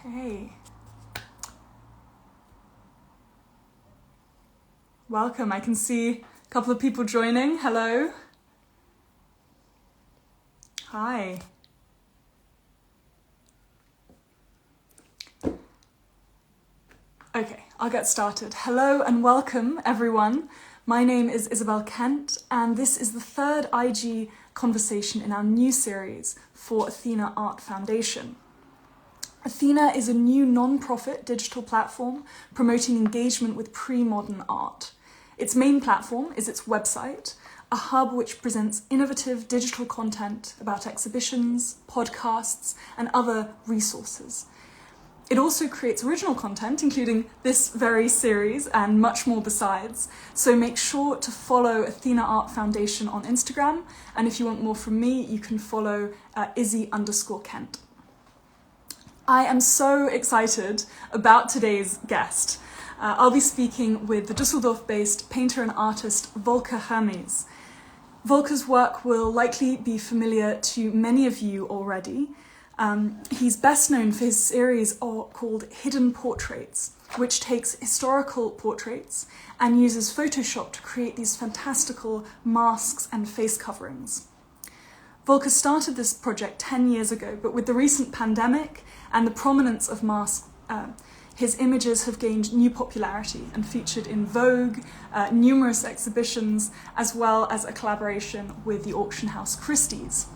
Okay. Welcome. I can see a couple of people joining. Hello. Hi. Okay, I'll get started. Hello and welcome, everyone. My name is Izzy Kent, and this is the third IG conversation in our new series for Athena Art Foundation. Athena is a new non-profit digital platform promoting engagement with pre-modern art. Its main platform is its website, a hub which presents innovative digital content about exhibitions, podcasts, and other resources. It also creates original content, including this very series and much more besides. So make sure to follow Athena Art Foundation on Instagram. And if you want more from me, you can follow Izzy_Kent. I am so excited about today's guest. I'll be speaking with the Düsseldorf-based painter and artist Volker Hermes. Volker's work will likely be familiar to many of you already. He's best known for his series called Hidden Portraits, which takes historical portraits and uses Photoshop to create these fantastical masks and face coverings. Volker started this project 10 years ago, but with the recent pandemic and the prominence of masks, his images have gained new popularity and featured in Vogue, numerous exhibitions, as well as a collaboration with the auction house Christie's.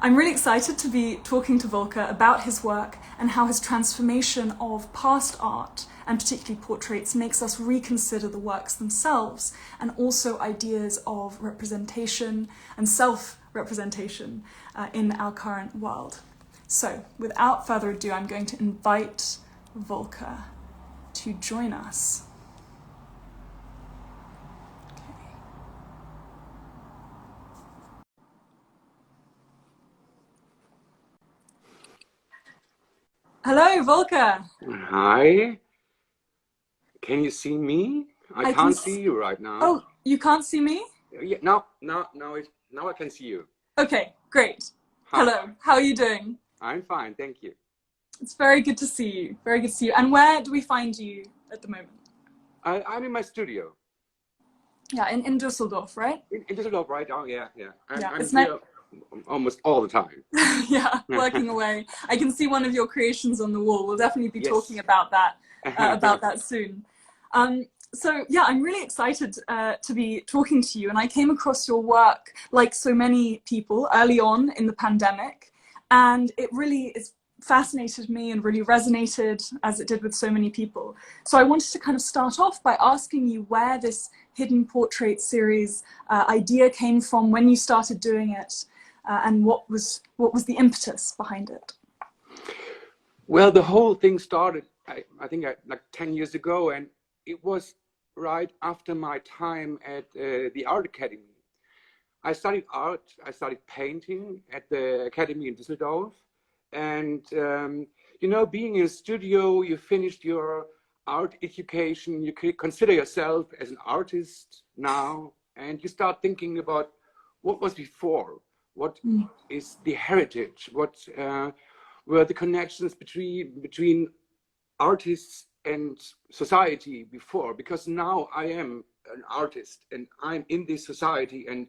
I'm really excited to be talking to Volker about his work and how his transformation of past art, and particularly portraits, makes us reconsider the works themselves and also ideas of representation and self-representation in our current world. So, without further ado, I'm going to invite Volker to join us. Hello, Volker. Hi. Can you see me? I can't see you right now. Oh, you can't see me? Yeah, now I can see you. Okay, great. Hi. Hello, how are you doing? I'm fine, thank you. It's very good to see you. Very good to see you. And where do we find you at the moment? I'm in my studio. Yeah, in Düsseldorf, right? In Düsseldorf right now, yeah. I'm it's here almost all the time. Yeah, working away. I can see one of your creations on the wall. We'll definitely be talking about that soon. So yeah, I'm really excited to be talking to you. And I came across your work, like so many people, early on in the pandemic. And it really fascinated me and really resonated, as it did with so many people. So I wanted to kind of start off by asking you where this Hidden Portrait series idea came from, when you started doing it, and what was the impetus behind it? Well, the whole thing started, I think, like 10 years ago, and it was right after my time at the Art Academy. I studied art, I studied painting at the Academy in Düsseldorf. And, being in a studio, you finished your art education, you consider yourself as an artist now, and you start thinking about what was before, what is the heritage, what were the connections between artists and society before, because now I am an artist and I'm in this society and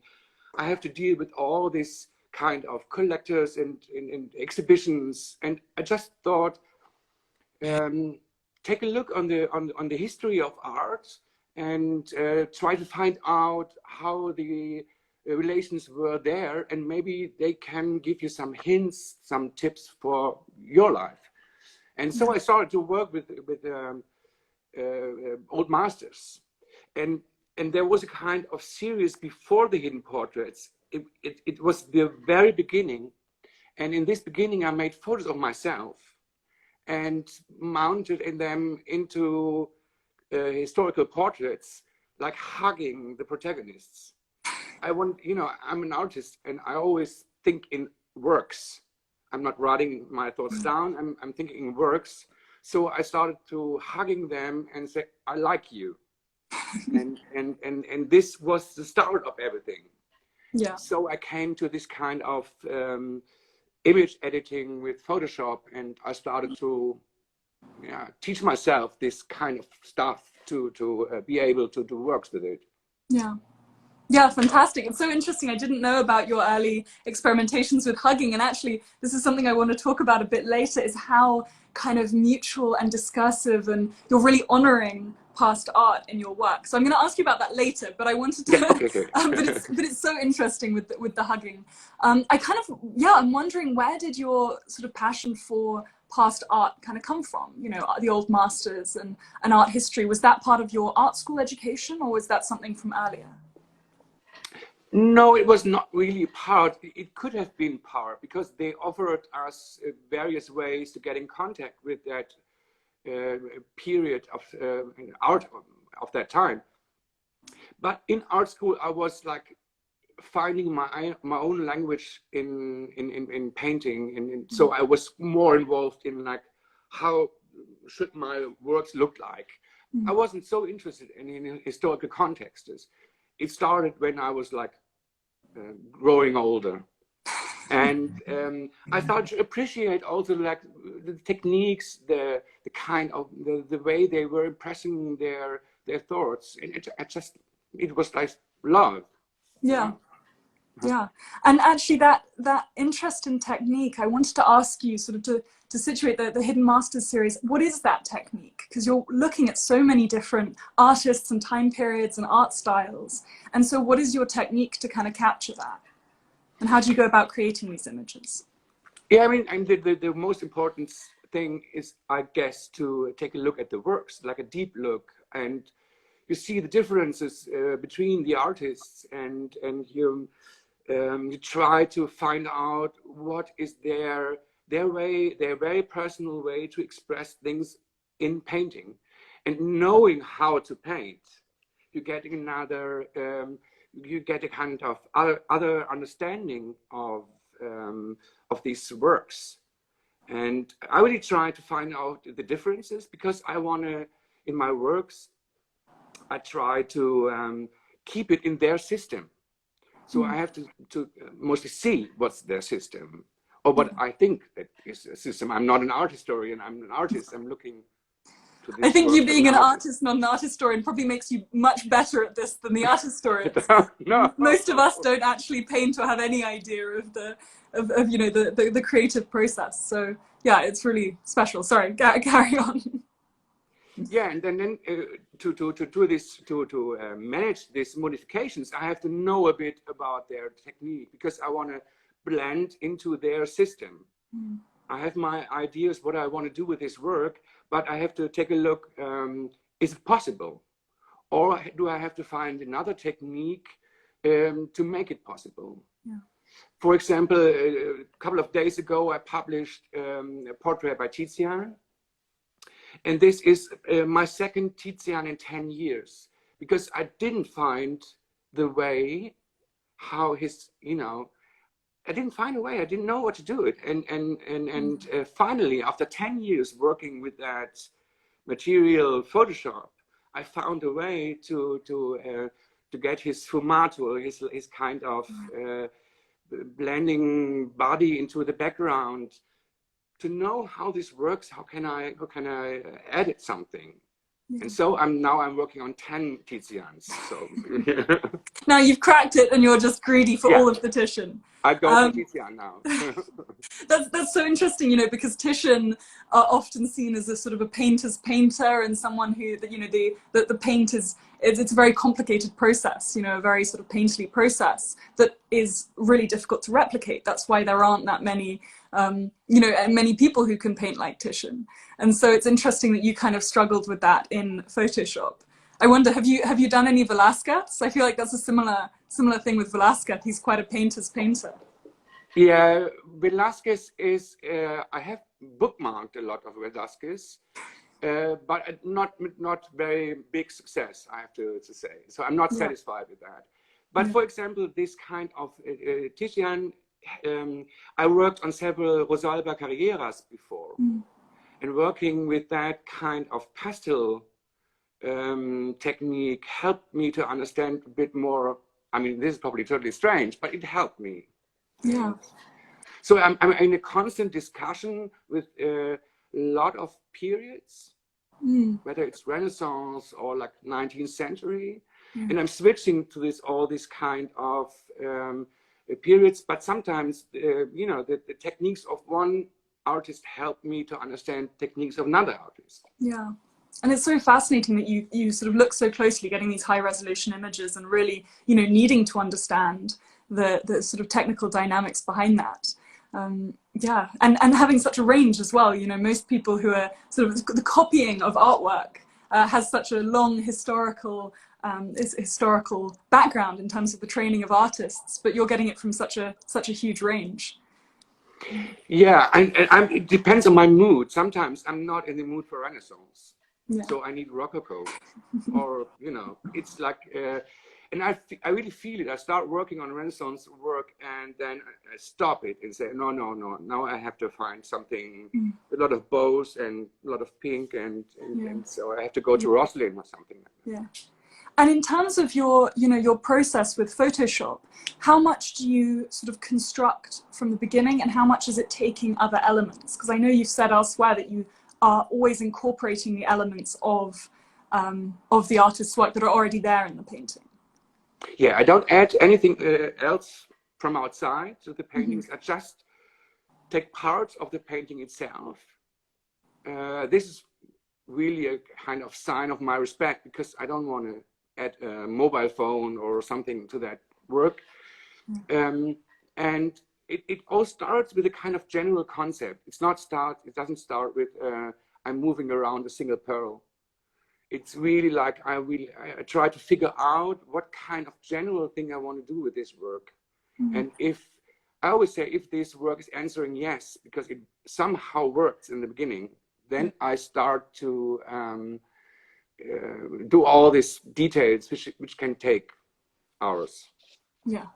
I have to deal with all this kind of collectors and exhibitions, and I just thought, take a look on the history of art and try to find out how the relations were there, and maybe they can give you some hints, some tips for your life. And so I started to work with old masters, and there was a kind of series before the Hidden Portraits. It was the very beginning, and in this beginning I made photos of myself and mounted in them into historical portraits, like hugging the protagonists. I'm an artist and I always think in works. I'm not writing my thoughts down, I'm thinking in works. So I started to hugging them and say, I like you. and this was the start of everything. Yeah. So I came to this kind of image editing with Photoshop, and I started to teach myself this kind of stuff to be able to do works with it. Yeah. Yeah, fantastic. It's so interesting. I didn't know about your early experimentations with hugging. And actually, this is something I want to talk about a bit later, is how kind of mutual and discursive, and you're really honoring past art in your work. So I'm going to ask you about that later, but I wanted to, Yeah, okay, good. but it's so interesting with the hugging. I'm wondering, where did your sort of passion for past art kind of come from? You know, the old masters and art history. Was that part of your art school education, or was that something from earlier? No, it was not really part. It could have been part, because they offered us various ways to get in contact with that period of art of that time. But in art school, I was like finding my own language in painting, and so I was more involved in like how should my works look like. I wasn't so interested in historical contexts. It started when I was like growing older, and I started to appreciate also like the techniques, the kind of the way they were impressing their thoughts, and it was like love. Yeah. Yeah, and actually that interest in technique, I wanted to ask you sort of to situate the Hidden Masters series. What is that technique? Because you're looking at so many different artists and time periods and art styles. And so what is your technique to kind of capture that? And how do you go about creating these images? Yeah, I mean, and the most important thing is, I guess, to take a look at the works, like a deep look, and you see the differences between the artists, and you try to find out what is their way, their very personal way to express things in painting. And knowing how to paint, you get another, you get a kind of other understanding of these works. And I really try to find out the differences, because I want to, in my works, I try to keep it in their system. So I have to mostly see what's their system, or what I think that is a system. I'm not an art historian. I'm an artist. I'm looking to this I think work you as being an an artist. artist, not an art historian, probably makes you much better at this than the art historians. No. Most of us don't actually paint or have any idea of of you know the creative process. So yeah, it's really special. Sorry, carry on. Yeah, and then to do this, to manage these modifications, I have to know a bit about their technique, because I want to blend into their system. I have my ideas what I want to do with this work, but I have to take a look. Is it possible, or do I have to find another technique to make it possible? Yeah. For example, a couple of days ago, I published a portrait by Tizian. And this is my second Tizian in 10 years, because I didn't find the way how his, I didn't find a way. I didn't know what to do it. And finally, after 10 years working with that material Photoshop, I found a way to get his sfumato, his kind of blending body into the background, to know how this works. How can I edit something? And so I'm working on 10 Tizians. So Now you've cracked it, and you're just greedy for yeah, all of the Titian. I go for Tizian now. That's so interesting, you know, because Titian are often seen as a sort of a painter's painter, and someone who, you know, the paint is, it's a very complicated process, you know, a very sort of painterly process that is really difficult to replicate. That's why there aren't that many, you know, many people who can paint like Titian. And so it's interesting that you kind of struggled with that in Photoshop. I wonder, have you done any Velázquez? I feel like that's a similar thing with Velázquez. He's quite a painter's painter. Yeah, Velázquez is, I have bookmarked a lot of Velázquez, but not very big success, I have to say. So I'm not satisfied with that. But for example, this kind of Titian, I worked on several Rosalba Carrieras before, and working with that kind of pastel technique helped me to understand a bit more. I mean, this is probably totally strange, but it helped me. Yeah. So I'm in a constant discussion with a lot of periods, whether it's Renaissance or like 19th century. And I'm switching to all this kind of periods, but sometimes, you know, the techniques of one artist help me to understand techniques of another artist. Yeah. And it's so fascinating that you sort of look so closely, getting these high resolution images and really, you know, needing to understand the sort of technical dynamics behind that. Yeah, and having such a range as well. You know, most people who are sort of the copying of artwork has such a long historical background in terms of the training of artists, but you're getting it from such a huge range. Yeah, and it depends on my mood. Sometimes I'm not in the mood for Renaissance, so I need Rococo, or you know, it's like, and I really feel it. I start working on Renaissance work, and then I stop it and say, no, now I have to find something, a lot of bows and a lot of pink, and so I have to go to Roslyn or something like that. Yeah. And in terms of your, you know, your process with Photoshop, how much do you sort of construct from the beginning, and how much is it taking other elements? Because I know you've said elsewhere that you are always incorporating the elements of the artist's work that are already there in the painting. Yeah, I don't add anything else from outside to the paintings. I just take parts of the painting itself. This is really a kind of sign of my respect, because I don't want to add a mobile phone or something to that work. And it all starts with a kind of general concept. It doesn't start with I'm moving around a single pearl. It's really like I try to figure out what kind of general thing I want to do with this work. And I always say, if this work is answering yes, because it somehow works in the beginning, then I start to do all these details, which can take hours. Yeah,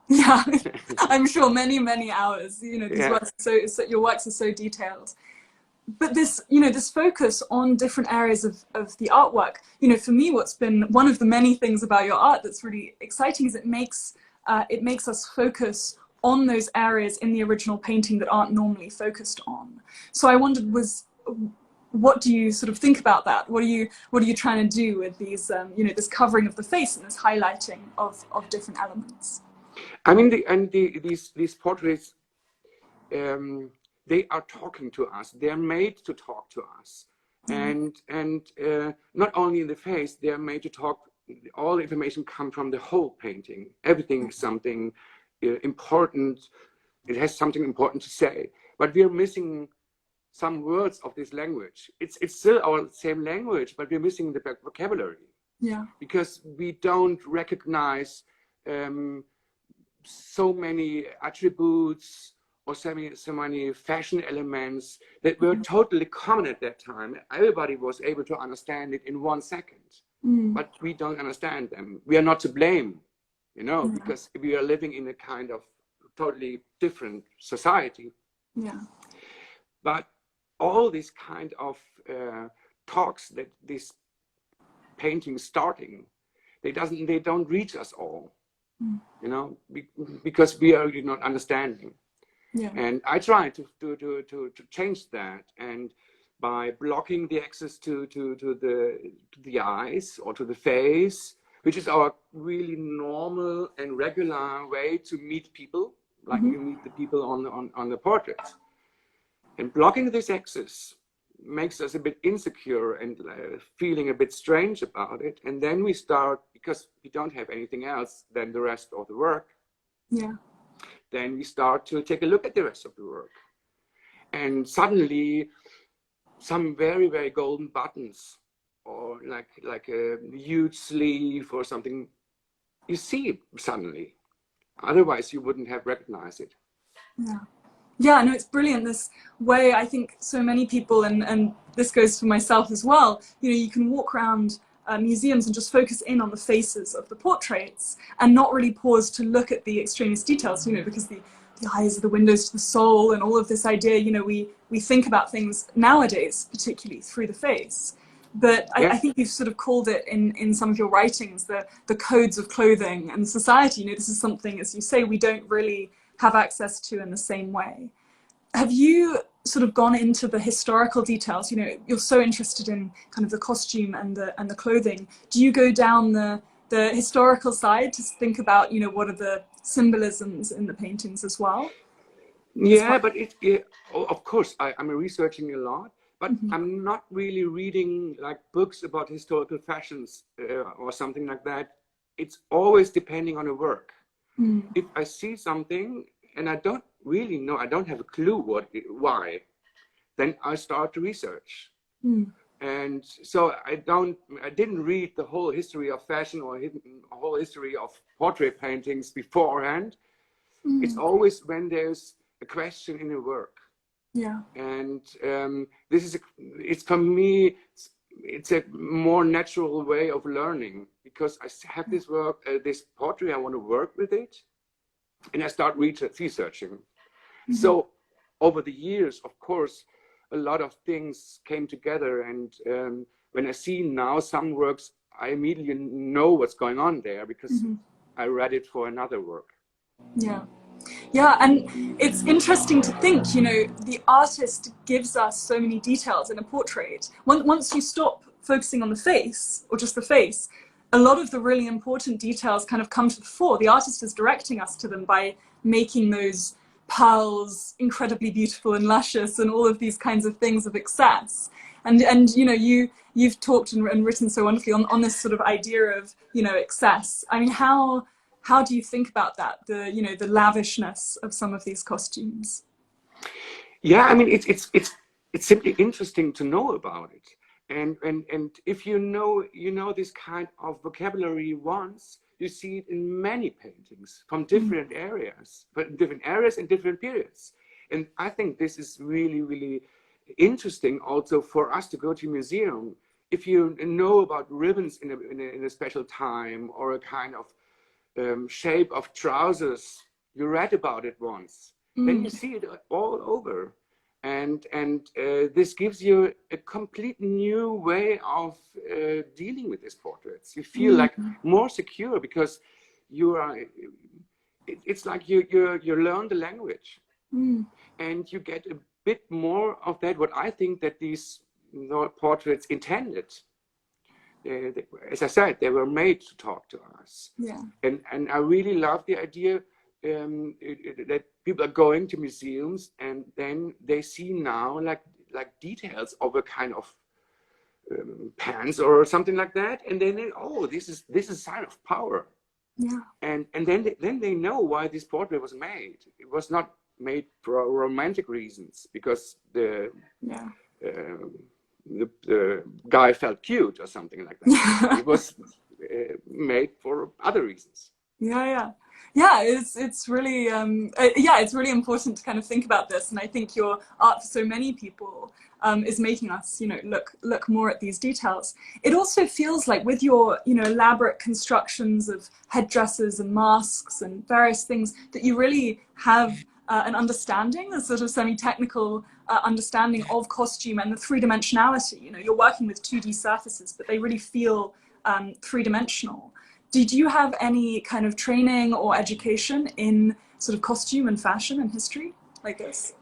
I'm sure many hours. You know, these works are so your works are so detailed. But this, you know, this focus on different areas of the artwork, you know, for me, what's been one of the many things about your art that's really exciting is it makes us focus on those areas in the original painting that aren't normally focused on. So I wondered, what do you sort of think about that? What are you trying to do with these, you know, this covering of the face and this highlighting of different elements? I mean, these portraits, they are talking to us. They're made to talk to us, and not only in the face. They are made to talk. All the information comes from the whole painting. Everything is something important. It has something important to say, but we are missing some words of this language. It's still our same language, but we're missing the vocabulary. Yeah. Because we don't recognize so many attributes or so many fashion elements that were totally common at that time. Everybody was able to understand it in 1 second, but we don't understand them. We are not to blame, you know, because we are living in a kind of totally different society. Yeah. But all these kind of talks that this painting starting, they don't reach us all, you know, because we are not understanding. Yeah. And I try to change that, and by blocking the access to the eyes or to the face, which is our really normal and regular way to meet people, like you meet the people on the portrait. And blocking this access makes us a bit insecure and feeling a bit strange about it. And then we start, because we don't have anything else than the rest of the work. Yeah. Then we start to take a look at the rest of the work. And suddenly some very, very golden buttons, or like a huge sleeve or something, you see it suddenly. Otherwise you wouldn't have recognized it. Yeah. Yeah, no, it's brilliant. This way, I think so many people, and this goes for myself as well, you know, you can walk around museums and just focus in on the faces of the portraits and not really pause to look at the extraneous details, you know, because the eyes are the windows to the soul, and all of this idea, you know, we think about things nowadays, particularly through the face. But I think you've sort of called it in some of your writings, the codes of clothing and society. You know, this is something, as you say, we don't really have access to in the same way. have you sort of gone into the historical details? You know, you're so interested in kind of the costume and the clothing. Do you go down the historical side to think about, you know, what are the symbolisms in the paintings as well? Yeah, but of course, I'm researching a lot, but Mm-hmm. I'm not really reading like books about historical fashions or something like that. It's always depending on a work. Mm. If I see something and I don't really know, I don't have a clue why, then I start to research. Mm. And so I didn't read the whole history of fashion or a whole history of portrait paintings beforehand. It's Mm. always when there's a question in a work. Yeah. And it's for me, it's a more natural way of learning because I have this work, this portrait, I want to work with it, and I start researching. Mm-hmm. So over the years, of course, a lot of things came together, and when I see now some works, I immediately know what's going on there because Mm-hmm. I read it for another work. Yeah. Yeah, and it's interesting to think, you know, the artist gives us so many details in a portrait. Once you stop focusing on the face, or just the face, a lot of the really important details kind of come to the fore. The artist is directing us to them by making those pearls incredibly beautiful and luscious and all of these kinds of things of excess. And you know, you've talked and written so wonderfully on this sort of idea of, you know, excess. I mean, how do you think about that? The, you know, the lavishness of some of these costumes. Yeah, I mean, it's simply interesting to know about it. And if you know this kind of vocabulary once, you see it in many paintings from different areas, but in different areas and different periods. And I think this is really, really interesting also for us to go to a museum. If you know about ribbons in a special time or a kind of shape of trousers, you read about it once, then you see it all over. And this gives you a complete new way of dealing with these portraits. You feel like more secure because you are. It's like you learn the language, and you get a bit more of that. What I think that these portraits intended. As I said, they were made to talk to us. Yeah. And I really love the idea that people are going to museums and then they see now like details of a kind of pants or something like that, and then this is a sign of power. Yeah. And then they know why this portrait was made. It was not made for romantic reasons because the guy felt cute or something like that. It was made for other reasons. Yeah, it's really it's really important to kind of think about this, and I think your art for so many people is making us, you know, look more at these details. It also feels like with your, you know, elaborate constructions of headdresses and masks and various things that you really have an understanding, a sort of semi-technical understanding of costume and the three-dimensionality. You know, you're working with 2D surfaces, but they really feel three-dimensional. Did you have any kind of training or education in sort of costume and fashion and history like this?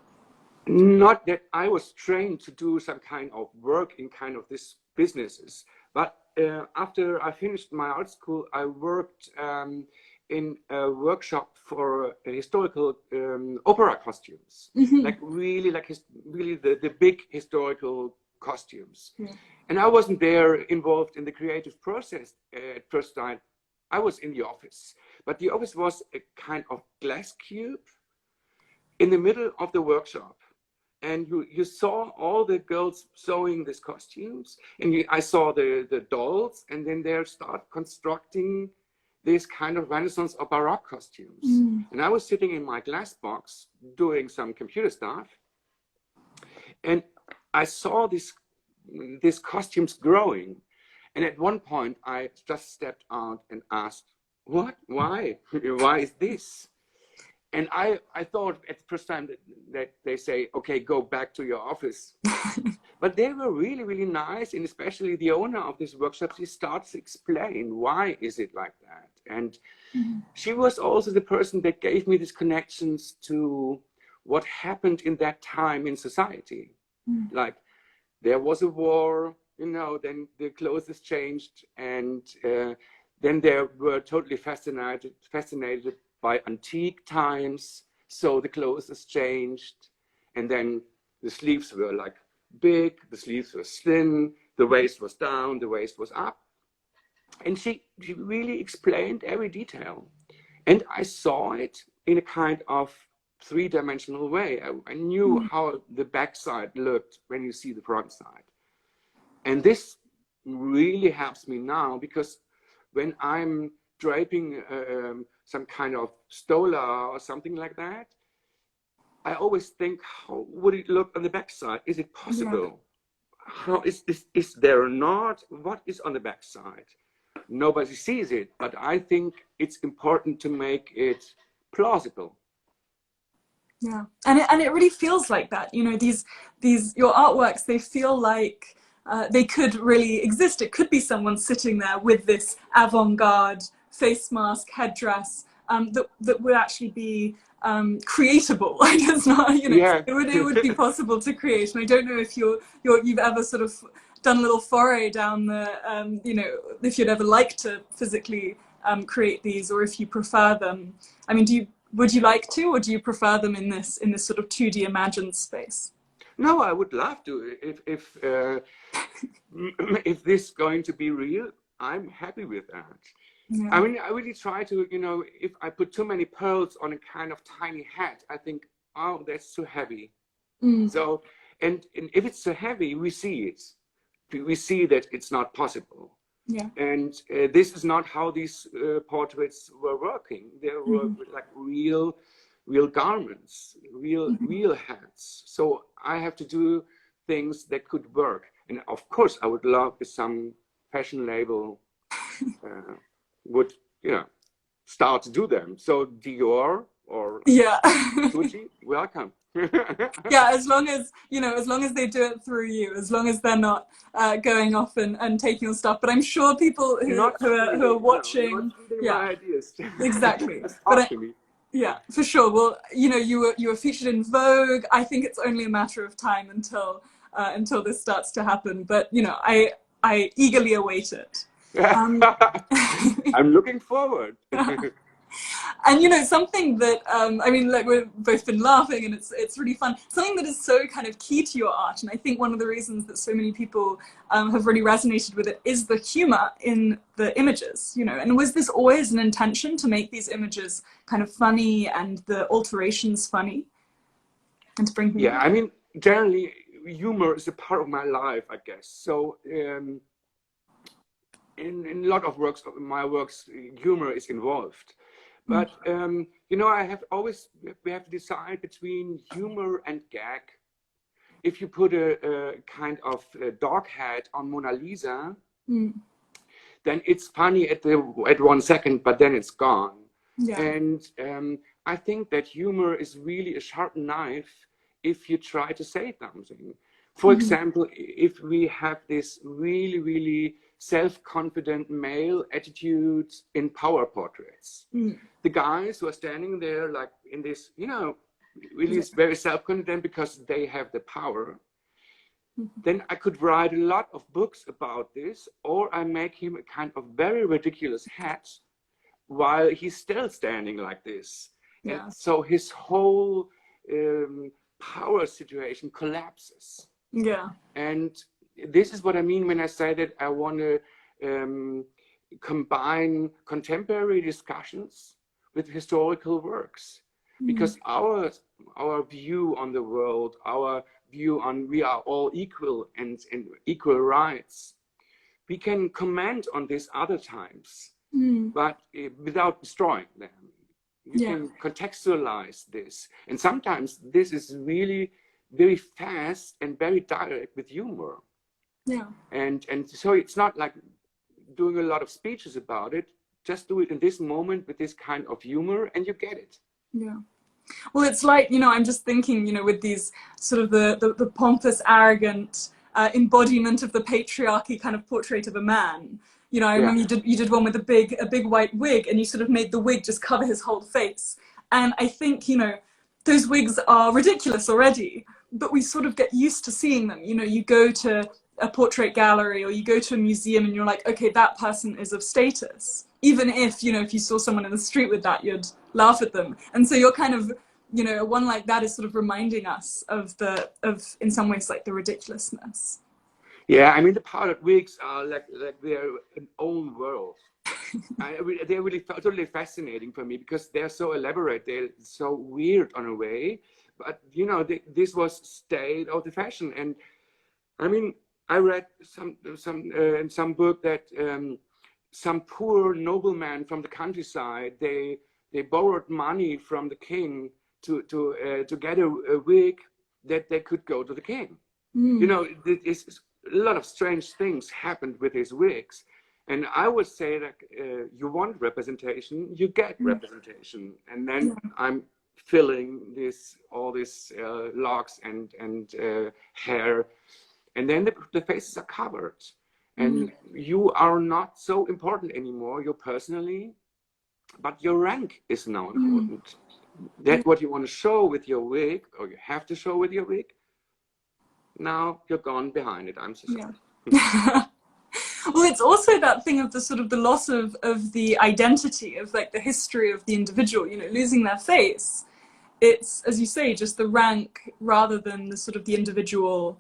Not that I was trained to do some kind of work in kind of these businesses, but after I finished my art school, I worked in a workshop for historical opera costumes, like really the big historical costumes. Yeah. And I wasn't there involved in the creative process at first time. I was in the office, but the office was a kind of glass cube in the middle of the workshop. And you saw all the girls sewing these costumes, and I saw the dolls, and then they start constructing this kind of Renaissance or Baroque costumes. And I was sitting in my glass box doing some computer stuff, and I saw these costumes growing. And at one point, I just stepped out and asked, "What? Why? Why is this?" And I thought at the first time that they say, "Okay, go back to your office." But they were really, really nice. And especially the owner of this workshop, she starts to explain why is it like that. And she was also the person that gave me these connections to what happened in that time in society. Mm. Like there was a war, you know, then the clothes changed, and then they were totally fascinated by antique times. So the clothes changed, and then the sleeves were like big, the sleeves were thin, the waist was down, the waist was up. And she really explained every detail. And I saw it in a kind of three-dimensional way. I knew how the backside looked when you see the front side. And this really helps me now, because when I'm draping some kind of stola or something like that, I always think, how would it look on the backside? Is it possible? Yeah. How is there not? What is on the backside? Nobody sees it, but I think it's important to make it plausible. Yeah, and it really feels like that. You know, these your artworks, they feel like they could really exist. It could be someone sitting there with this avant-garde face mask, headdress, that would actually be creatable. Like it's not, you know, Yeah. it would be possible to create. And I don't know if you've ever sort of done a little foray down the, you know, if you'd ever like to physically create these, or if you prefer them. I mean, would you like to, or do you prefer them in this sort of 2D imagined space? No, I would love to. If this is going to be real, I'm happy with that. Yeah. I mean, I really try to, you know, if I put too many pearls on a kind of tiny hat, I think, oh, that's too heavy. So, and if it's too heavy, we see it. We see that it's not possible. Yeah. And this is not how these portraits were working. They were like real garments, real hats. So I have to do things that could work. And of course, I would love if some fashion label would, you know, start to do them. So Dior or Yeah. Gucci, welcome. Yeah, as long as, you know, as long as they do it through you, as long as they're not going off and taking your stuff. But I'm sure people who are watching, not stealing yeah, my ideas. Exactly. Just But talk to me. yeah, for sure. Well, you know, you were featured in Vogue. I think it's only a matter of time until this starts to happen. But you know, I eagerly await it. I'm looking forward. And you know, something that I mean, like we've both been laughing, and it's really fun. Something that is so kind of key to your art, and I think one of the reasons that so many people have really resonated with it is the humor in the images. You know, and was this always an intention to make these images kind of funny and the alterations funny, and to bring humor? Yeah, I mean, generally, humor is a part of my life, I guess. So in a lot of my works, humor is involved. But you know, we have to decide between humor and gag. If you put a kind of a dog head on Mona Lisa, then it's funny at 1 second, but then it's gone. Yeah. And I think that humor is really a sharp knife if you try to say something. For example, if we have this really self-confident male attitude in power portraits, the guys who are standing there like in this, you know, really is very self-confident because they have the power. Then I could write a lot of books about this, or I make him a kind of very ridiculous hat while he's still standing like this. Yeah. And so his whole power situation collapses. Yeah. And this is what I mean when I say that I want to combine contemporary discussions with historical works, because our view on the world, our view on we are all equal and equal rights, we can comment on these other times, but without destroying them. You can contextualize this, and sometimes this is really very fast and very direct with humor. Yeah. And so it's not like doing a lot of speeches about it. Just do it in this moment with this kind of humor, and you get it. Yeah. Well, it's like, you know, I'm just thinking, you know, with these sort of the pompous, arrogant embodiment of the patriarchy kind of portrait of a man. You know, I remember you did one with a big white wig, and you sort of made the wig just cover his whole face. And I think, you know, those wigs are ridiculous already, but we sort of get used to seeing them. You know, you go to a portrait gallery or you go to a museum and you're like, okay, that person is of status. Even if, you know, if you saw someone in the street with that, you'd laugh at them. And so you're kind of, you know, one like that is sort of reminding us of in some ways, like the ridiculousness. Yeah, I mean, the powdered wigs are like they're an own world. They're really totally fascinating for me because they're so elaborate. They're so weird on a way, but you know, this was state of the fashion. And I mean, I read in some book that some poor nobleman from the countryside they borrowed money from the king to get a wig that they could go to the king. You know, a lot of strange things happened with his wigs. And I would say that you want representation, you get representation. And then I'm filling all these locks and hair. And then the faces are covered. And you are not so important anymore, you personally, but your rank is now important. That's what you want to show with your wig, or you have to show with your wig. Now you're gone behind it. I'm so sorry. Yeah. Well, it's also that thing of the sort of the loss of the identity, of like the history of the individual, you know, losing their face. It's, as you say, just the rank rather than the sort of the individual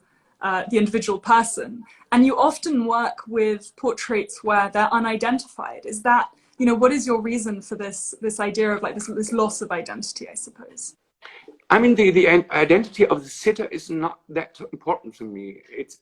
person. And you often work with portraits where they're unidentified. Is that, you know, what is your reason for this idea of like this loss of identity, I suppose? I mean, the identity of the sitter is not that important to me. It's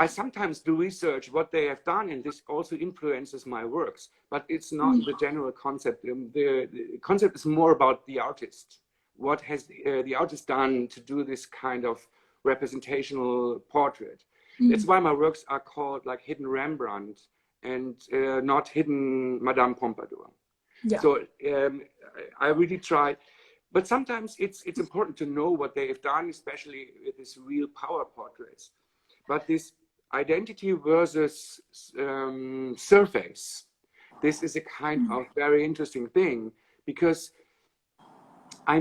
I sometimes do research what they have done, and this also influences my works, but it's not the general concept. The concept is more about the artist. What has the artist done to do this kind of representational portrait? That's why my works are called like Hidden Rembrandt and not Hidden Madame Pompadour. Yeah. So I really try. But sometimes it's important to know what they have done, especially with these real power portraits. But this identity versus surface, this is a kind of very interesting thing, because I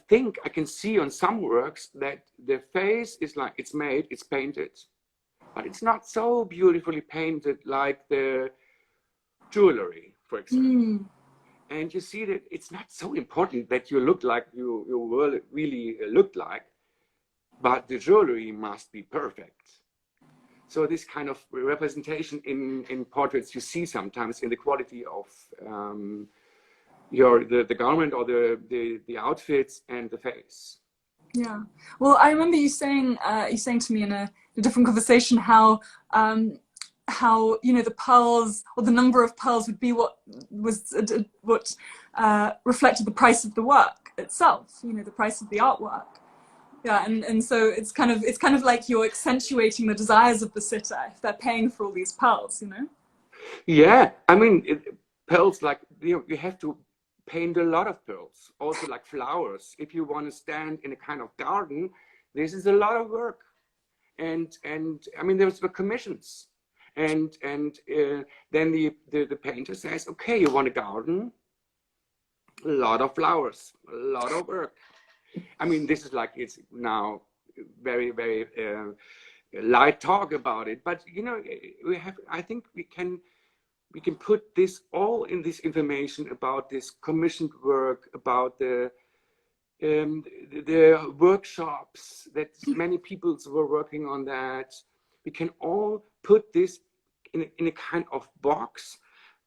think I can see on some works that the face is like, it's painted, but it's not so beautifully painted like the jewelry, for example. And you see that it's not so important that you look like you really looked like, but the jewelry must be perfect. So this kind of representation in portraits you see sometimes in the quality of the garment or the outfits and the face. Yeah. Well, I remember you saying to me in a different conversation how you know the pearls or the number of pearls would be what reflected the price of the work itself. You know, the price of the artwork. Yeah, and so it's kind of like you're accentuating the desires of the sitter if they're paying for all these pearls. You know. Yeah, I mean pearls, like you have to paint a lot of pearls. Also like flowers. If you want to stand in a kind of garden, this is a lot of work. And I mean there's the commissions. And then the painter says, okay, you want a garden, a lot of flowers, a lot of work. I mean, this is like, it's now very, very light talk about it, but you know, I think we can put this all in this information about this commissioned work, about the workshops that many people were working on that. We can all put this in a kind of box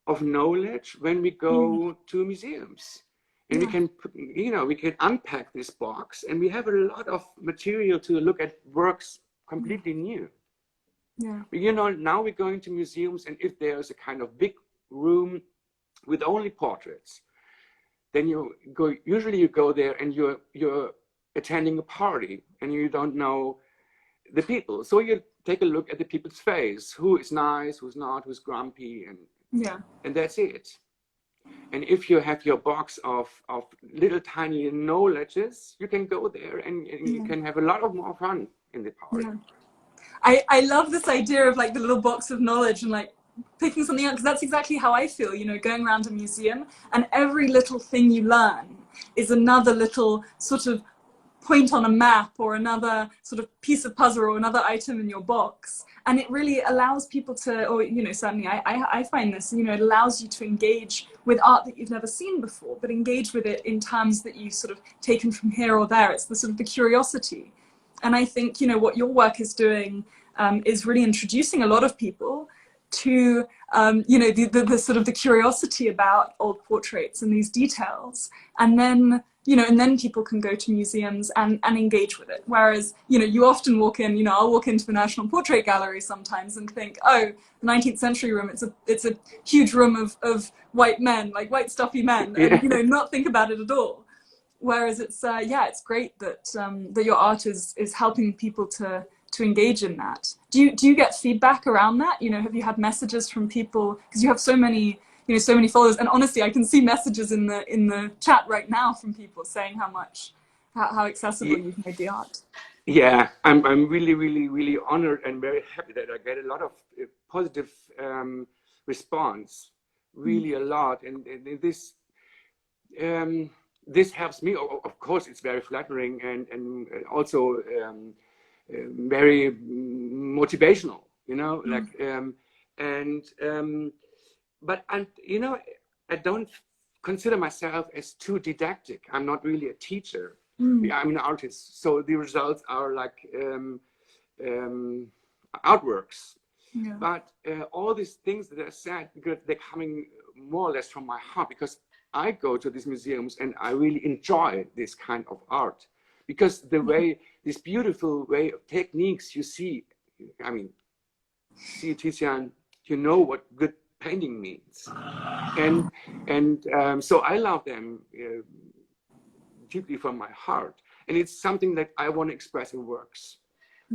of knowledge when we go to museums. And we can, you know, we can unpack this box and we have a lot of material to look at works completely new. Yeah. But, you know, now we're going to museums, and if there's a kind of big room with only portraits, then usually you go there and you're attending a party and you don't know the people. So you take a look at the people's face, who is nice, who's not, who's grumpy, and that's it. And if you have your box of little tiny knowledges, you can go there and you can have a lot of more fun in the party. Yeah. I love this idea of like the little box of knowledge and like picking something out, because that's exactly how I feel, you know, going around a museum and every little thing you learn is another little sort of point on a map or another sort of piece of puzzle or another item in your box. And it really allows people to, or, you know, certainly I find this, you know, it allows you to engage with art that you've never seen before, but engage with it in terms that you sort of taken from here or there. It's the sort of the curiosity. And I think, you know, what your work is doing is really introducing a lot of people to, you know, the sort of the curiosity about old portraits and these details. And then, you know, and then people can go to museums and engage with it. Whereas, you know, you often walk in, you know, I'll walk into the National Portrait Gallery sometimes and think, oh, the 19th century room, it's a huge room of white men, like white stuffy men, and, you know, not think about it at all. Whereas it's, yeah, it's great that, that your art is helping people to engage in that. Do you get feedback around that? You know, have you had messages from people, because you have so many, you know, so many followers, and honestly, I can see messages in the chat right now from people saying how accessible you've made the art. Yeah, I'm really honored and very happy that I get a lot of positive response, really a lot, and this this helps me. Of course, it's very flattering and also very motivational, you know, like but you know, I don't consider myself as too didactic. I'm not really a teacher. I'm an artist, so the results are like artworks. Yeah. But all these things that I said, because they're coming more or less from my heart, because I go to these museums and I really enjoy this kind of art, because the way, this beautiful way of techniques you see, I mean, see Tizian, you know what good painting means, and so I love them deeply from my heart, and it's something that I want to express in works.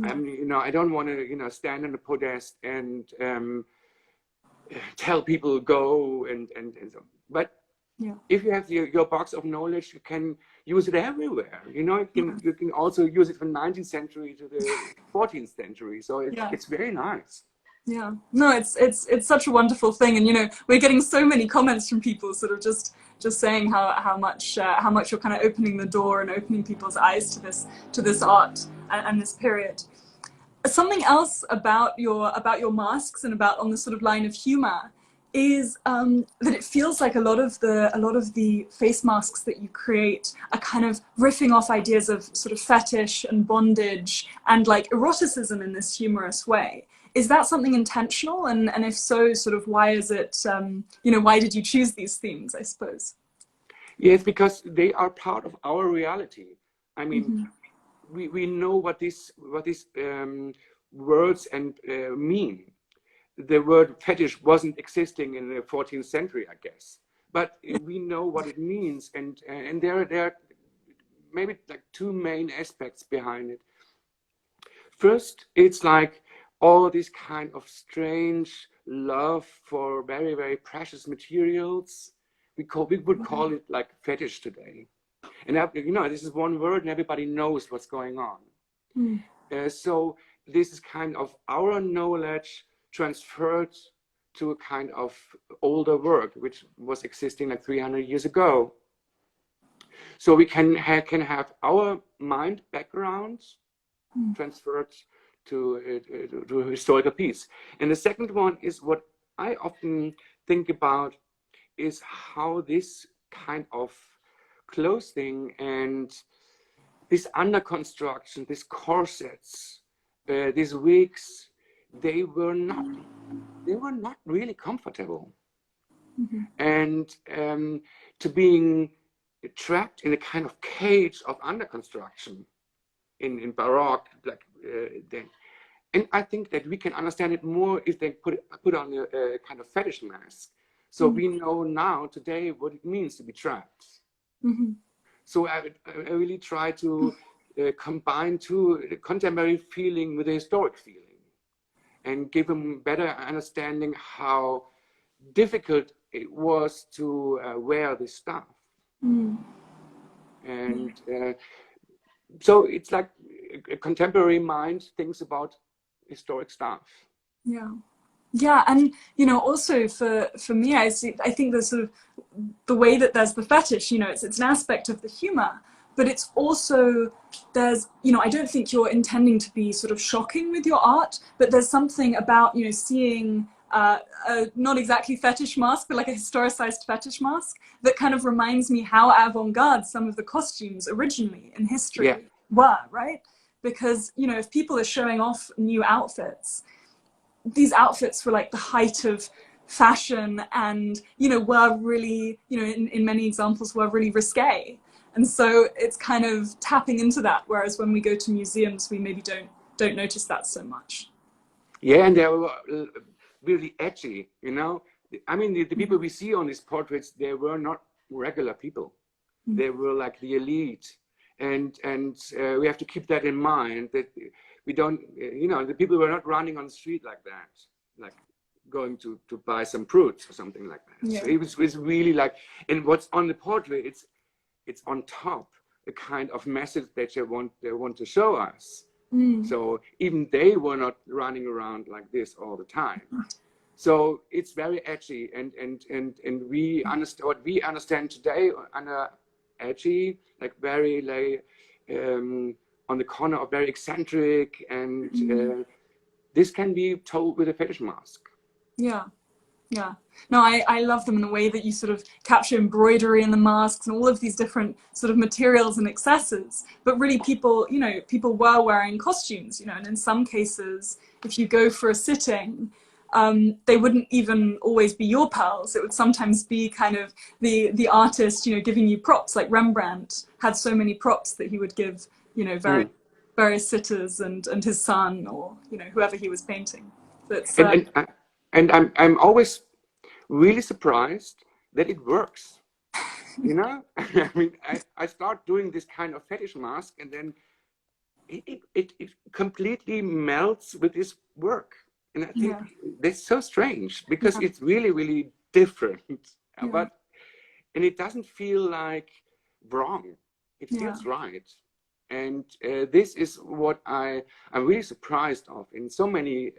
I mean, you know, I don't want to, you know, stand on the podest and tell people go and so. But if you have your box of knowledge, you can use it everywhere. You know, you can also use it from 19th century to the 14th century. So it's very nice. Yeah, no, it's such a wonderful thing, and you know, we're getting so many comments from people sort of just saying how much you're kind of opening the door and opening people's eyes to this art and this period. Something else about your masks and about on the sort of line of humor is that it feels like a lot of the face masks that you create are kind of riffing off ideas of sort of fetish and bondage and like eroticism in this humorous way. Is that something intentional? And if so, sort of why is it, you know, why did you choose these themes, I suppose? Yes, because they are part of our reality. I mean, we know what these words and mean. The word fetish wasn't existing in the 14th century, I guess, but we know what it means, and there are maybe like two main aspects behind it. First, it's like all this kind of strange love for very, very precious materials. We would call it like fetish today. And you know, this is one word and everybody knows what's going on. So this is kind of our knowledge transferred to a kind of older work, which was existing like 300 years ago. So we can have our mind background transferred to a historical piece. And the second one is what I often think about is how this kind of clothing and this under construction, these corsets, these wigs, they were not really comfortable. And to being trapped in a kind of cage of under construction in Baroque, like then. And I think that we can understand it more if they put on a kind of fetish mask. So we know now today what it means to be trapped. So I really try to combine the contemporary feeling with the historic feeling, and give them better understanding how difficult it was to wear this stuff. And so it's like a contemporary mind thinks about historic stuff. Yeah. Yeah, and you know, also for me, I think the sort of the way that there's the fetish, you know, it's an aspect of the humor, but it's also there's, you know, I don't think you're intending to be sort of shocking with your art, but there's something about, you know, seeing a not exactly fetish mask, but like a historicized fetish mask that kind of reminds me how avant-garde some of the costumes originally in Yeah. history were, right? Because, you know, if people are showing off new outfits, these outfits were like the height of fashion and, you know, were really, you know, in many examples were really risque. And so it's kind of tapping into that, whereas when we go to museums, we maybe don't notice that so much. Yeah, and they were really edgy, you know. I mean, the people we see on these portraits, they were not regular people. They were like the elite, and we have to keep that in mind, that we don't, you know, the people were not running on the street like that, like going to buy some fruits or something like that. Yeah. So it was really like, and what's on the portrait, it's on top a kind of message that they want to show us. So even they were not running around like this all the time. So it's very edgy, and we understand what we understand today under edgy, like very like on the corner of very eccentric, and this can be told with a fetish mask. Yeah. Yeah. No, I love them in the way that you sort of capture embroidery in the masks and all of these different sort of materials and accessories. But really people, you know, people were wearing costumes, you know, and in some cases, if you go for a sitting, they wouldn't even always be your pals. It would sometimes be kind of the artist, you know, giving you props. Like Rembrandt had so many props that he would give, you know, various sitters and his son, or, you know, whoever he was painting. That's And I'm always really surprised that it works. You know, I mean, I start doing this kind of fetish mask, and then it completely melts with this work. And I think that's so strange, because it's really, really different. But and it doesn't feel like wrong. It feels right. And this is what I'm really surprised of in so many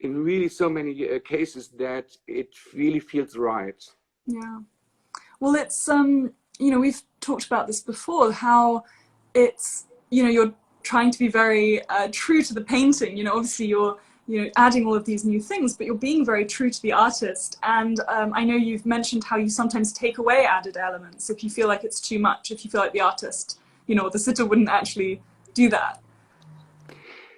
in really so many cases, that it really feels right. Yeah. Well, it's you know, we've talked about this before, how it's, you know, you're trying to be very true to the painting. You know, obviously you're, you know, adding all of these new things, but you're being very true to the artist. And I know you've mentioned how you sometimes take away added elements if you feel like it's too much, if you feel like the artist, you know, the sitter wouldn't actually do that.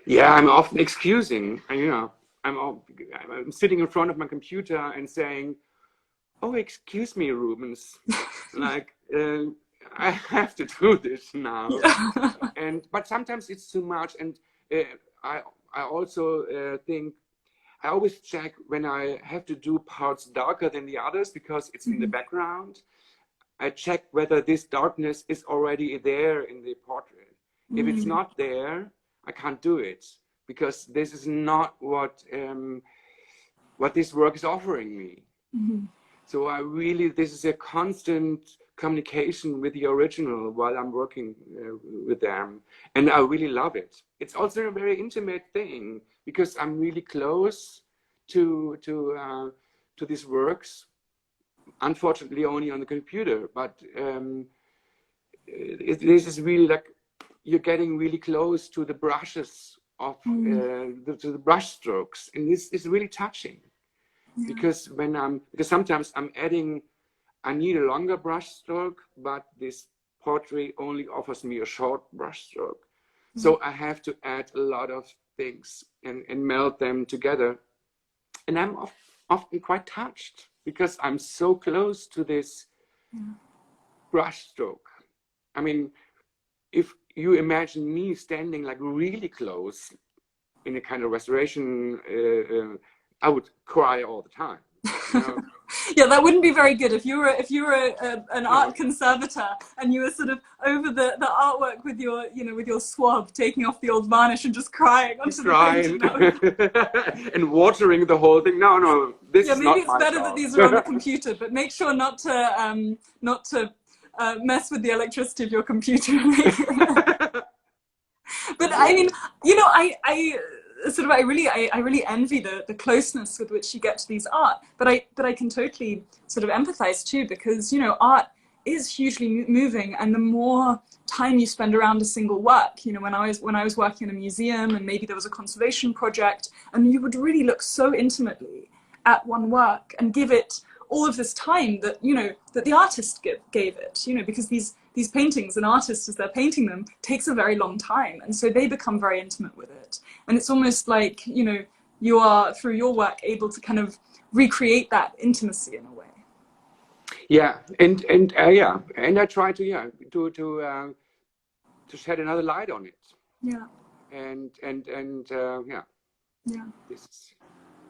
Yeah, I'm often excusing, and you know, I'm sitting in front of my computer and saying, "Oh, excuse me, Rubens, like I have to do this now." And but sometimes it's too much, and I I also think I always check when I have to do parts darker than the others, because it's in the background. I check whether this darkness is already there in the portrait. If it's not there, I can't do it, because this is not what this work is offering me. So I really, this is a constant communication with the original while I'm working with them, and I really love it. It's also a very intimate thing, because I'm really close to these works. Unfortunately, only on the computer, but this is really like you're getting really close to the brushes of to the brush strokes, and this is really touching. Because because sometimes I'm adding, I need a longer brush stroke, but this portrait only offers me a short brush stroke. So I have to add a lot of things and meld them together. And I'm often quite touched, because I'm so close to this brush stroke. I mean, if you imagine me standing like really close in a kind of restoration, I would cry all the time. You know? Yeah, that wouldn't be very good if you were an art conservator and you were sort of over the artwork with your, you know, with your swab, taking off the old varnish and just crying onto the painting. And watering the whole thing. No, this is not my maybe it's better that these are on the computer, but make sure not to mess with the electricity of your computer. But I mean, you know, I sort of, I really envy the closeness with which you get to these art, but I can totally sort of empathize too, because, you know, art is hugely moving, and the more time you spend around a single work, you know, when I was working in a museum and maybe there was a conservation project, and you would really look so intimately at one work and give it all of this time that, you know, that the artist gave it, you know, because these paintings, an artist, as they're painting them, takes a very long time, and so they become very intimate with it. And it's almost like, you know, you are, through your work, able to kind of recreate that intimacy in a way. Yeah, and yeah, and I try to to shed another light on it. Yeah. And yeah. Yeah. This.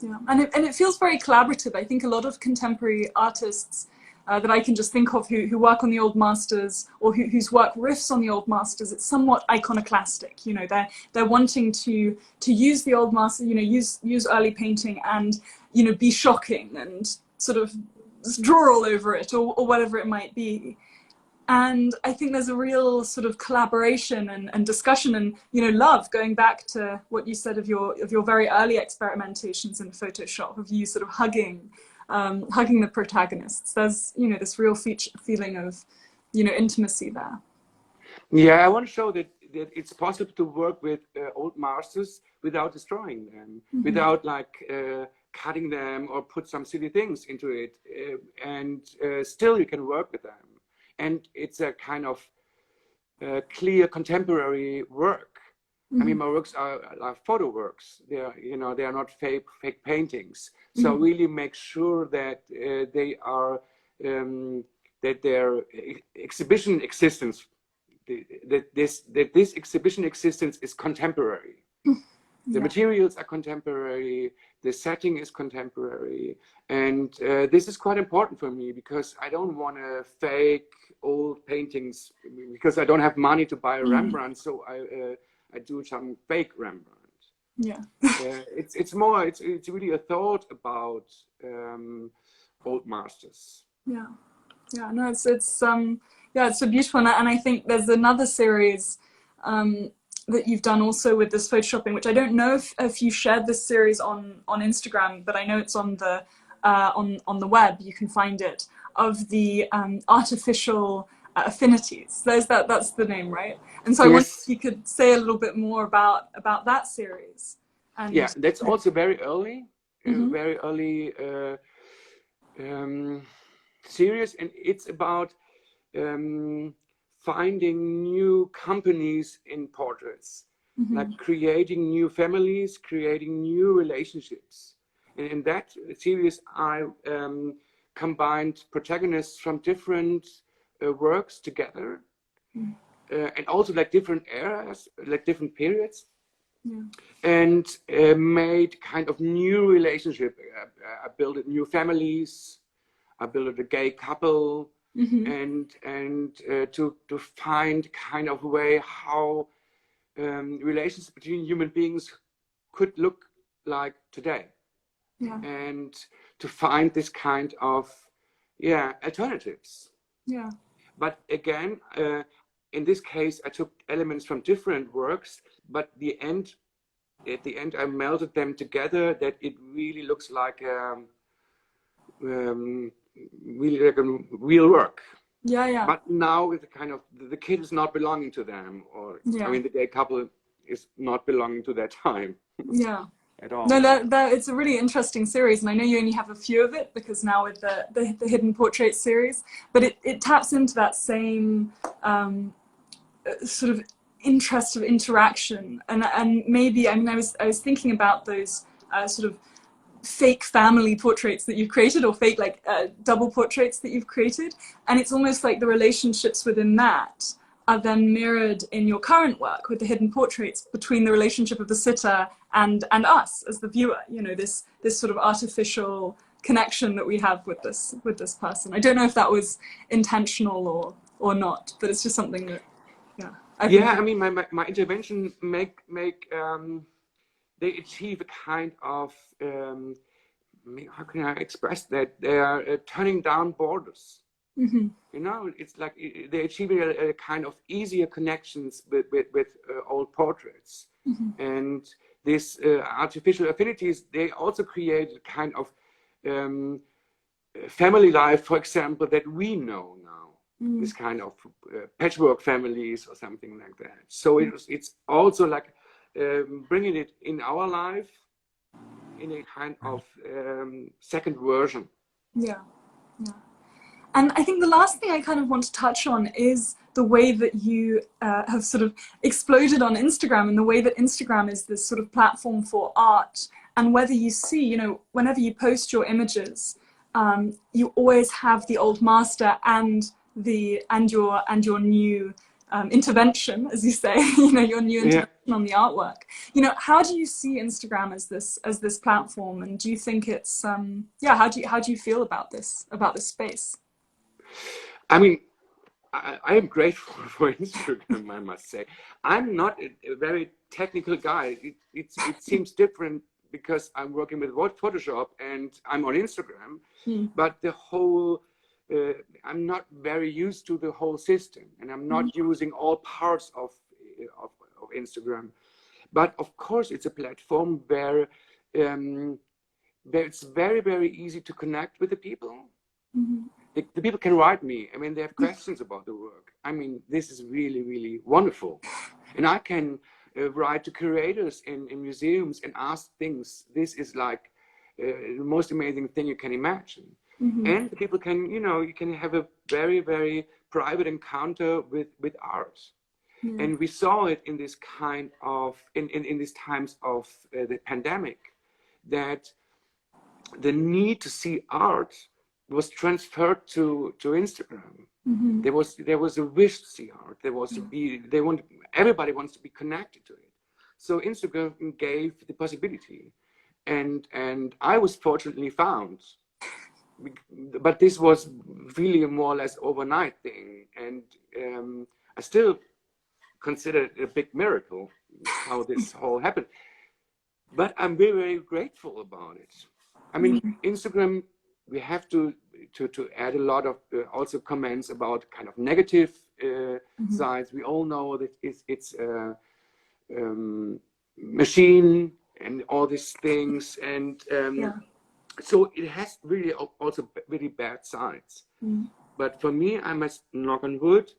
Yeah, and it feels very collaborative. I think a lot of contemporary artists that I can just think of who work on the old masters, or whose work riffs on the old masters, it's somewhat iconoclastic. You know, they're wanting to use the old master, you know, use early painting and, you know, be shocking and sort of draw all over it, or whatever it might be. And I think there's a real sort of collaboration and discussion and, you know, love, going back to what you said of your very early experimentations in Photoshop, of you sort of hugging the protagonists. There's, you know, this real feeling of, you know, intimacy there. Yeah, I want to show that it's possible to work with old masters without destroying them, without like cutting them or put some silly things into it, and still you can work with them. And it's a kind of clear contemporary work. I mean, my works are photo works. They're, you know, they are not fake paintings. So really make sure that they are that their exhibition existence, that this exhibition existence is contemporary. The materials are contemporary, the setting is contemporary, and this is quite important for me, because I don't want to fake old paintings, because I don't have money to buy a Rembrandt, so I do some fake Rembrandt. Yeah. It's more, it's really a thought about old masters. Yeah. Yeah, no, it's yeah, it's so beautiful, and I think there's another series that you've done also with this photoshopping, which I don't know if you shared this series on Instagram, but I know it's on the on the web. You can find it, of the artificial affinities. That's the name, right? And so I wonder if you could say a little bit more about that series. And yeah, that's also very early, very early series, and it's about finding new companies in portraits, like creating new families, creating new relationships. And in that series, I combined protagonists from different works together, and also like different eras, like different periods. And made kind of new relationship. I built new families. I built a gay couple, and to find kind of a way how relations between human beings could look like today, and to find this kind of alternatives. Yeah. But again, in this case, I took elements from different works, but at the end, I melded them together, that it really looks like really like a real work. Yeah, yeah. But now it's kind of, the kid is not belonging to them, or I mean, the gay couple is not belonging to their time. Yeah. At all. No, that it's a really interesting series, and I know you only have a few of it, because now with the Hidden Portraits series, but it taps into that same sort of interest of interaction, and maybe, I mean, I was thinking about those sort of fake family portraits that you've created, or fake like double portraits that you've created, and it's almost like the relationships within that are then mirrored in your current work with the Hidden Portraits, between the relationship of the sitter and us as the viewer. You know, this sort of artificial connection that we have with this person. I don't know if that was intentional or not, but it's just something that I mean, my intervention make they achieve a kind of how can I express that? They are turning down borders. You know, it's like they're achieving a kind of easier connections with old portraits, and these artificial affinities, they also create a kind of family life, for example, that we know now. This kind of patchwork families or something like that. So it's also like bringing it in our life in a kind of second version. Yeah, yeah. And I think the last thing I kind of want to touch on is the way that you have sort of exploded on Instagram, and the way that Instagram is this sort of platform for art, and whether you see, you know, whenever you post your images, you always have the old master and your new intervention, as you say, you know, your new intervention on the artwork. You know, how do you see Instagram as this platform, and do you think it's how do you feel about this space? I mean, I am grateful for Instagram, I must say. I'm not a very technical guy. It seems different because I'm working with Photoshop and I'm on Instagram, but the whole, I'm not very used to the whole system, and I'm not using all parts of Instagram. But of course, it's a platform where it's very, very easy to connect with the people. The people can write me. I mean, they have questions about the work. I mean, this is really, really wonderful. And I can write to curators in museums and ask things. This is like the most amazing thing you can imagine. And the people can, you know, you can have a very, very private encounter with art. And we saw it in this kind of, in these times of the pandemic, that the need to see art was transferred to Instagram. There was a wish to see art. There was everybody wants to be connected to it. So Instagram gave the possibility, and I was fortunately found. But this was really a more or less overnight thing, and I still consider it a big miracle how this all happened. But I'm very, very grateful about it. I mean, Instagram, we have to add a lot of also comments about kind of negative sides. We all know that it's a machine and all these things, and so it has really also really bad sides. But for me, I must knock on wood,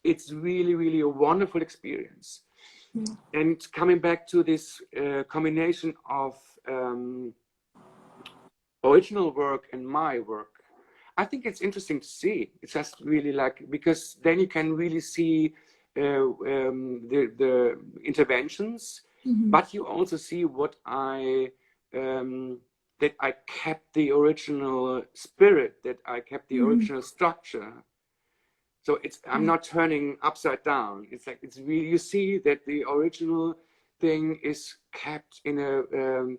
it's really, really a wonderful experience. And coming back to this combination of original work and my work, I think it's interesting to see. It's just really like, because then you can really see the interventions, but you also see what that I kept the original spirit, that I kept the original structure. So I'm not turning upside down. It's like, it's really, you see that the original thing is kept in a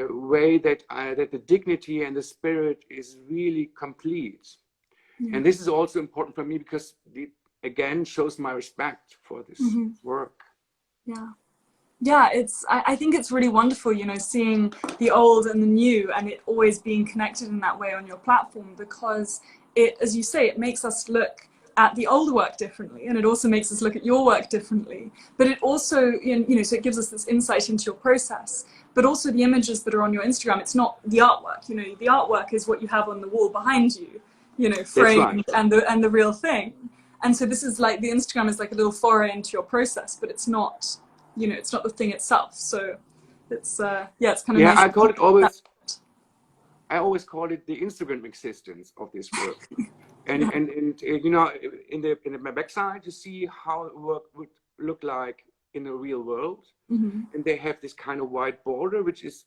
way that that the dignity and the spirit is really complete. And this is also important for me because it again shows my respect for this work. I think it's really wonderful, you know, seeing the old and the new, and it always being connected in that way on your platform, because it, as you say, it makes us look at the old work differently, and it also makes us look at your work differently. But it also, you know, so it gives us this insight into your process. But also the images that are on your Instagram, it's not the artwork. You know, the artwork is what you have on the wall behind you, you know, framed, and the real thing. And so this is like, the Instagram is like a little foray into your process, but it's not, you know, it's not the thing itself. So it's it's kind of nice. I always call it the Instagram existence of this work. And you know, in my backside, you see how work would look like in the real world. And they have this kind of white border, which is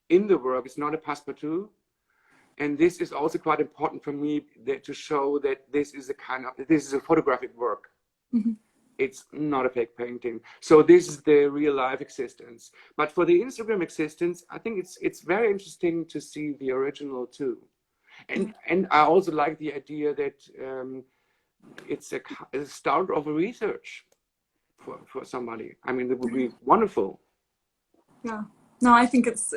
in the work. It's not a passepartout. And this is also quite important for me, to show that this is a photographic work. It's not a fake painting. So this is the real life existence. But for the Instagram existence, I think it's very interesting to see the original too. And I also like the idea that it's a start of a research for somebody. I mean, it would be wonderful. No, I think it's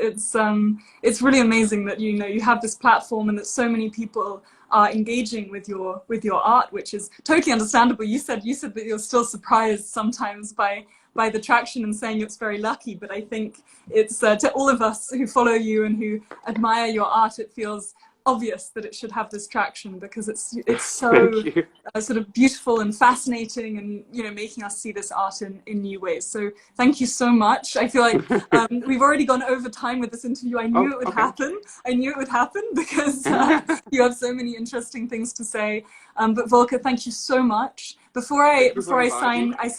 really amazing that, you know, you have this platform and that so many people are engaging with your art, which is totally understandable. You said that you're still surprised sometimes by by the traction and saying it's very lucky, but I think it's to all of us who follow you and who admire your art, it feels obvious that it should have this traction because it's so sort of beautiful and fascinating, and making us see this art in new ways. So thank you so much. I feel like we've already gone over time with this interview. I knew it would happen. I knew it would happen because you have so many interesting things to say. But Volker, thank you so much. Before I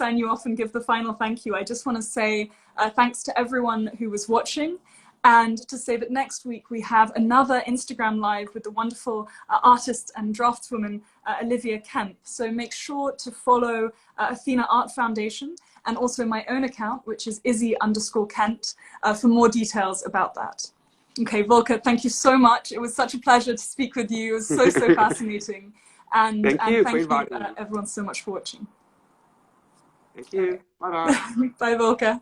sign you off and give the final thank you, I just want to say thanks to everyone who was watching. And to say that next week we have another Instagram Live with the wonderful artist and draftswoman Izzy Kent. So make sure to follow Athena Art Foundation and also my own account, which is Izzy_Kent, for more details about that. Okay, Volker, thank you so much. It was such a pleasure to speak with you. It was so, so fascinating. And thank you everyone so much for watching. Thank you. Bye-bye. Bye, Volker.